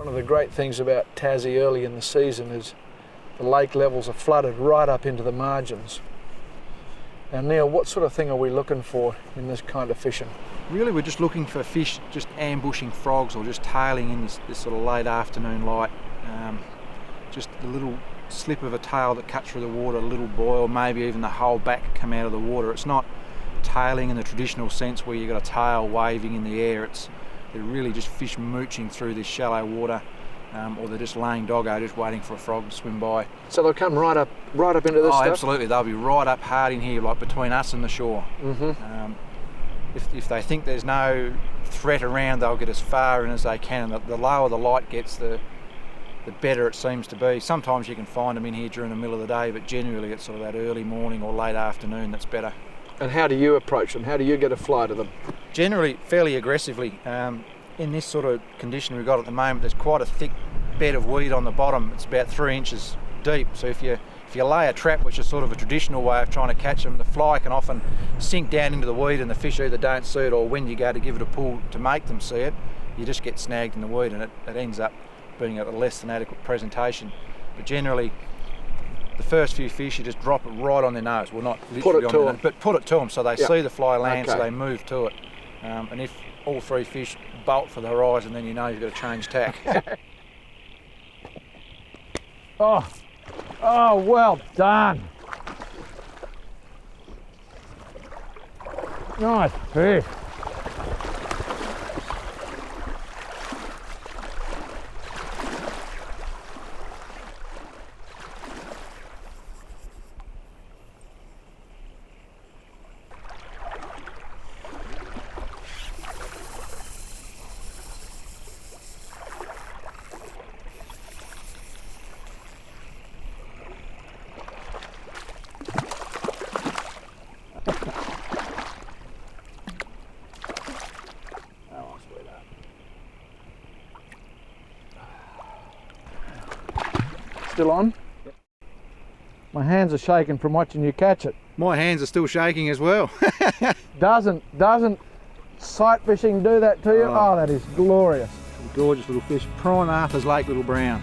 One of the great things about Tassie early in the season is the lake levels are flooded right up into the margins. Now Neil, what sort of thing are we looking for in this kind of fishing? Really we're just looking for fish just ambushing frogs or just tailing in this sort of late afternoon light. Just a little slip of a tail that cuts through the water, a little buoy, or maybe even the whole back come out of the water. It's not tailing in the traditional sense where you've got a tail waving in the air. They're really just fish mooching through this shallow water, or they're just laying doggo, just waiting for a frog to swim by. So they'll come right up into this stuff? Absolutely. They'll be right up hard in here, like between us and the shore. If they think there's no threat around, they'll get as far in as they can. The lower the light gets, the better it seems to be. Sometimes you can find them in here during the middle of the day, but generally it's sort of that early morning or late afternoon that's better. And how do you approach them? How do you get a fly to them? Generally, fairly aggressively. In this sort of condition we've got at the moment, there's quite a thick bed of weed on the bottom. It's about 3 inches deep. So if you lay a trap, which is sort of a traditional way of trying to catch them, the fly can often sink down into the weed and the fish either don't see it, or when you go to give it a pull to make them see it, you just get snagged in the weed and it ends up being a less than adequate presentation. But generally, the first few fish, you just drop it right on their nose. Well, not literally on their nose, but put it to them so they see the fly land, so they move to it. And if all 3 fish bolt for the horizon, then you know you've got to change tack. Oh, well done. Nice fish. Still on? Yep. My hands are shaking from watching you catch it. My hands are still shaking as well. Doesn't sight fishing do that to you? Oh, that is glorious. Gorgeous little fish. Prime Arthur's Lake little brown.